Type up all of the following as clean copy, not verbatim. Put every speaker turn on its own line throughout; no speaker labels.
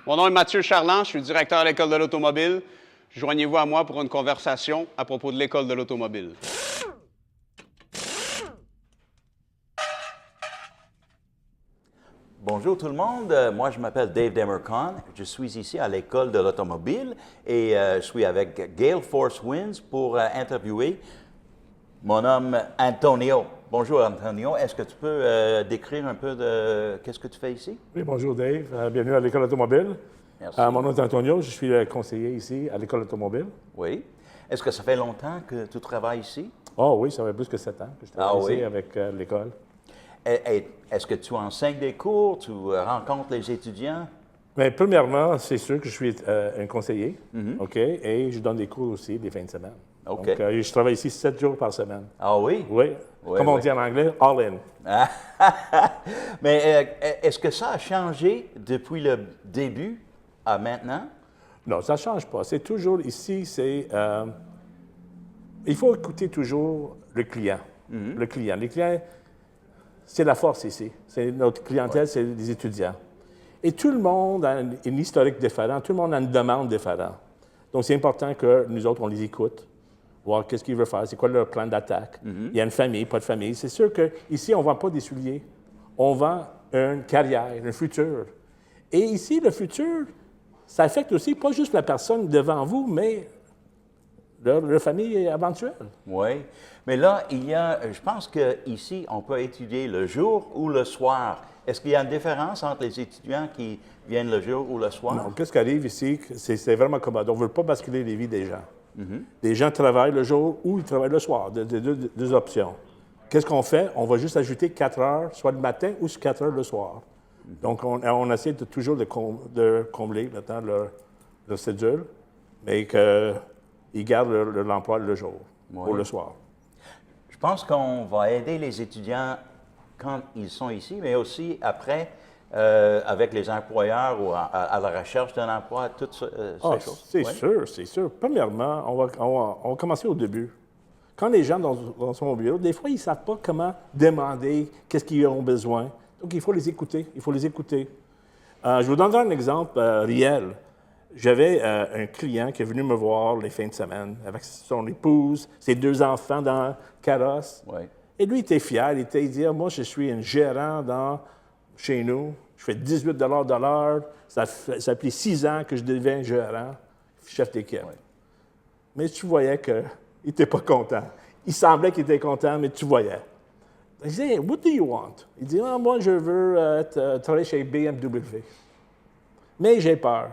Mon nom est Mathieu Charland, je suis directeur à l'École de l'automobile. Joignez-vous à moi pour une conversation à propos de l'École de l'automobile.
Bonjour tout le monde, moi je m'appelle Dave Demercon, je suis ici à l'École de l'automobile et je suis avec Gale Force Winds pour interviewer mon homme Antonio. Bonjour Antonio, est-ce que tu peux décrire un peu de qu'est-ce que tu fais ici?
Oui, bonjour Dave. Bienvenue à l'École automobile.
Merci.
Mon nom est Antonio, je suis le conseiller ici à l'École automobile.
Oui. Est-ce que ça fait longtemps que tu travailles ici?
Oh oui, ça fait plus que 7 ans que je travaille ici
oui?
avec l'école.
Est-ce que tu enseignes des cours, tu rencontres les étudiants?
Mais premièrement, c'est sûr que je suis un conseiller, OK? Et je donne des cours aussi des fins de semaine.
OK.
Donc, je travaille ici 7 jours par semaine.
Ah oui?
Oui.
Oui,
Comme on
oui.
dit en anglais, all in.
Mais est-ce que ça a changé depuis le début à maintenant?
Non, ça ne change pas. C'est toujours ici, il faut écouter toujours le client. Le client. Les clients, c'est la force ici. C'est notre clientèle, c'est les étudiants. Et tout le monde a une historique différente, tout le monde a une demande différente. Donc, c'est important que nous autres, on les écoute, voir qu'est-ce qu'ils veulent faire, c'est quoi leur plan d'attaque. Il y a une famille, pas de famille. C'est sûr qu'ici, on ne vend pas des souliers. On vend une carrière, un futur. Et ici, le futur, ça affecte aussi pas juste la personne devant vous, mais leur famille éventuelle.
Oui. Mais là, je pense qu'ici, on peut étudier le jour ou le soir. Est-ce qu'il y a une différence entre les étudiants qui viennent le jour ou le soir?
Non, qu'est-ce qui arrive ici, c'est vraiment commode. On ne veut pas basculer les vies des gens. Les gens travaillent le jour ou ils travaillent le soir, deux options. Qu'est-ce qu'on fait? On va juste ajouter 4 heures, soit le matin ou 4 heures le soir. Donc, on essaie toujours de combler le temps de leur cédule, mais qu'ils gardent l'emploi le jour ou le soir.
Je pense qu'on va aider les étudiants quand ils sont ici, mais aussi après, avec les employeurs ou à la recherche d'un emploi, toutes ces choses.
C'est sûr, c'est sûr. Premièrement, on va commencer au début. Quand les gens dans son bureau, des fois, ils ne savent pas comment demander, qu'est-ce qu'ils ont besoin. Donc, il faut les écouter. Je vous donnerai un exemple réel. J'avais un client qui est venu me voir les fins de semaine avec son épouse, ses 2 enfants dans le carrosse.
Oui.
Et lui, il était fier. Il dit, moi, je suis un gérant chez nous. Je fais 18 de l'heure. Ça fait 6 ans que je deviens gérant, chef d'équipe.
Oui.
Mais tu voyais qu'il n'était pas content. Il semblait qu'il était content, mais tu voyais. Il disait, what do you want? Il dit, moi, je veux travailler chez BMW. Mais j'ai peur.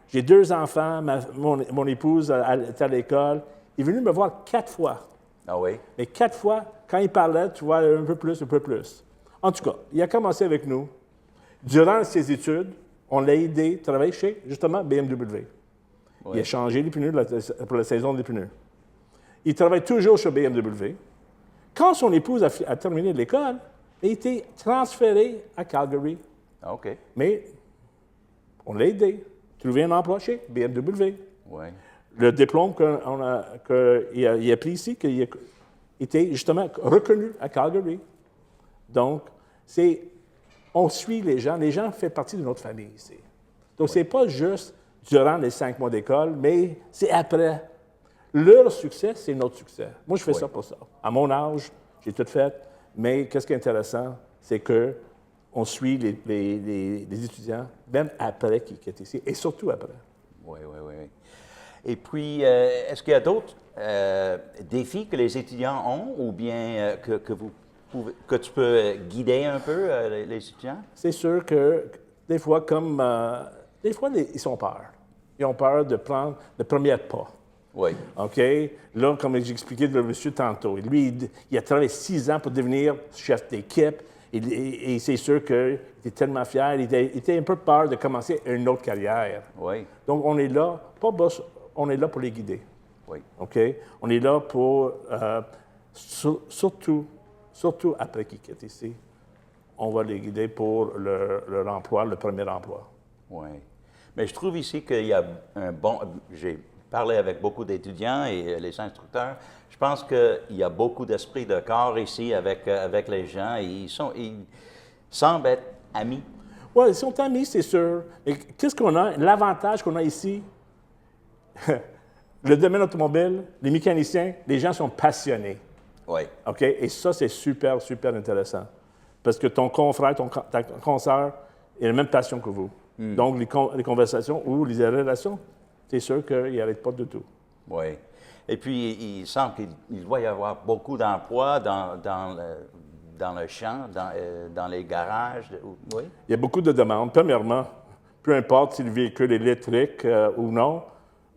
J'ai 2 enfants, mon épouse est à l'école. Il est venu me voir 4 fois.
Ah oui?
Mais 4 fois, quand il parlait, tu vois, un peu plus. En tout cas, il a commencé avec nous. Durant ses études, on l'a aidé à travailler chez, justement, BMW.
Oui.
Il a changé les pneus pour la saison des pneus. Il travaille toujours chez BMW. Quand son épouse a terminé l'école, il a été transféré à Calgary.
Ah, OK.
Mais on l'a aidé à trouver un emploi chez BMW.
Oui.
Le diplôme qu'il a pris ici, qu'il était justement reconnu à Calgary. Donc, on suit les gens. Les gens font partie de notre famille ici. Donc, c'est pas juste durant les 5 mois d'école, mais c'est après. Leur succès, c'est notre succès. Moi, je fais ça pour ça. À mon âge, j'ai tout fait. Mais qu'est-ce qui est intéressant, c'est qu'on suit les étudiants, même après qu'ils quittent ici, et surtout après.
Oui. Et puis, est-ce qu'il y a d'autres défis que les étudiants ont ou bien que tu peux guider un peu les étudiants?
C'est sûr que des fois, ils ont peur. Ils ont peur de prendre le premier pas.
Oui.
OK? Là, comme j'ai expliqué le monsieur tantôt, lui, il a travaillé 6 ans pour devenir chef d'équipe. Et c'est sûr qu'il était tellement fier. Il était un peu peur de commencer une autre carrière.
Oui.
Donc, on est là pour les guider.
Oui.
OK? On est là pour, surtout après qu'ils quittent ici, on va les guider pour leur emploi, le premier emploi.
Oui. Mais je trouve ici qu'il y a j'ai parlé avec beaucoup d'étudiants et les instructeurs. Je pense qu'il y a beaucoup d'esprit de corps ici avec les gens. Ils semblent être amis.
Oui, ils sont amis, c'est sûr. Mais qu'est-ce qu'on a? L'avantage qu'on a ici, le domaine automobile, les mécaniciens, les gens sont passionnés.
Oui.
OK? Et ça, c'est super, super intéressant. Parce que ton confrère, ta consoeur, il a la même passion que vous. Donc, les conversations ou les relations, c'est sûr qu'ils n'arrêtent pas du tout.
Oui. Et puis, il semble qu'il doit y avoir beaucoup d'emplois dans le champ, dans les garages. Oui.
Il y a beaucoup de demandes. Premièrement, peu importe si le véhicule est électrique ou non,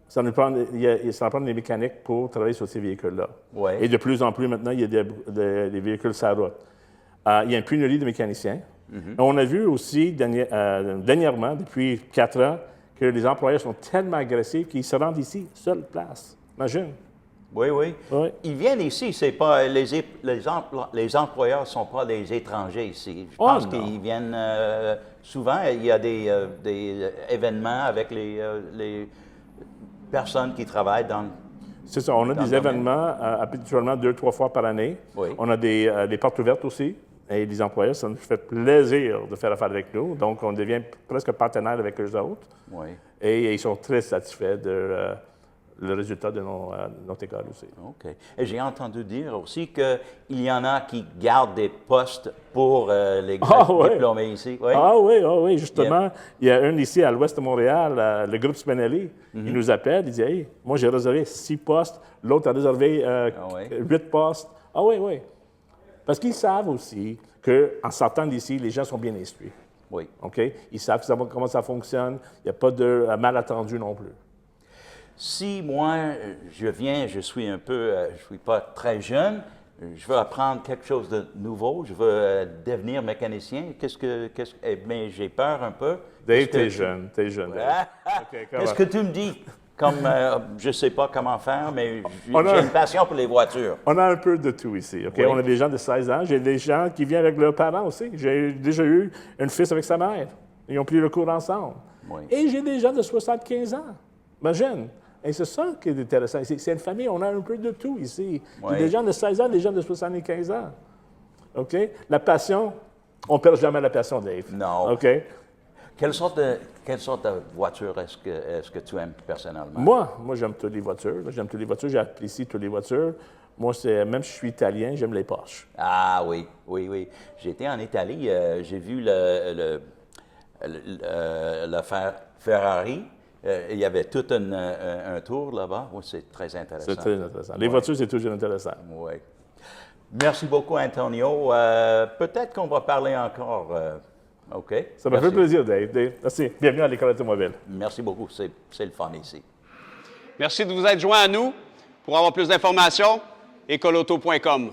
ça nous prend des mécaniques pour travailler sur ces véhicules-là.
Oui.
Et de plus en plus, maintenant, il y a des véhicules sur la route. Il y a une pénurie de mécaniciens. On a vu aussi, dernièrement, depuis 4 ans, que les employeurs sont tellement agressifs qu'ils se rendent ici, seule place. Imagine.
Oui, oui.
Oui.
Ils viennent ici, c'est pas les employeurs ne sont pas des étrangers ici. Je pense
non.
qu'ils viennent souvent. Il y a des événements avec les personnes qui travaillent dans.
C'est ça. On a
dans
des
le domaine.
événements habituellement 2-3 fois par année.
Oui.
On a des portes ouvertes aussi. Et les employeurs, ça nous fait plaisir de faire affaire avec nous. Donc, on devient presque partenaire avec eux autres.
Oui.
Et ils sont très satisfaits de le résultat de notre école aussi.
OK. Et j'ai entendu dire aussi qu'il y en a qui gardent des postes pour les
ouais.
diplômés ici. Oui.
Ah oui, justement. Il y a un ici à l'ouest de Montréal, le groupe Spinelli. Il nous appelle, il dit « Hey, moi j'ai réservé 6 postes, l'autre a réservé 8 postes. » Ah oui. Parce qu'ils savent aussi qu'en sortant d'ici, les gens sont bien instruits.
Oui.
OK? Ils savent comment ça fonctionne. Il n'y a pas de malentendu non plus.
Si moi, je suis je suis pas très jeune, je veux apprendre quelque chose de nouveau, je veux devenir mécanicien, mais j'ai peur un peu.
Dave, t'es jeune, Dave. OK,
Qu'est-ce que tu me dis? Comme, je ne sais pas comment faire, mais j'ai
On a-
une passion pour les voitures.
On a un peu de tout ici. OK?
Oui.
On a des gens de 16 ans. J'ai des gens qui viennent avec leurs parents aussi. J'ai déjà eu un fils avec sa mère. Ils ont pris le cours ensemble.
Oui.
Et j'ai des gens de 75 ans. Imagine. Et c'est ça qui est intéressant ici. C'est une famille, on a un peu de tout ici.
Oui.
J'ai des gens de 16 ans, des gens de 75 ans. OK? La passion, on ne perd jamais la passion, Dave.
Non.
OK?
Quelle sorte de voiture est-ce que tu aimes personnellement?
Moi j'aime toutes les voitures. J'aime toutes les voitures. J'apprécie toutes les voitures. Moi, même si je suis italien, j'aime les Porsche.
Ah oui. J'étais en Italie, j'ai vu le Ferrari. Il y avait tout un tour là-bas. Oui, c'est très intéressant.
C'est très intéressant. Les voitures, c'est toujours intéressant.
Oui. Merci beaucoup, Antonio. Peut-être qu'on va parler encore. OK.
Ça m'a fait
Merci.
plaisir, Dave. Merci. Bienvenue à l'École automobile.
Merci beaucoup. C'est le fun ici.
Merci de vous être joints à nous. Pour avoir plus d'informations, écoleauto.com.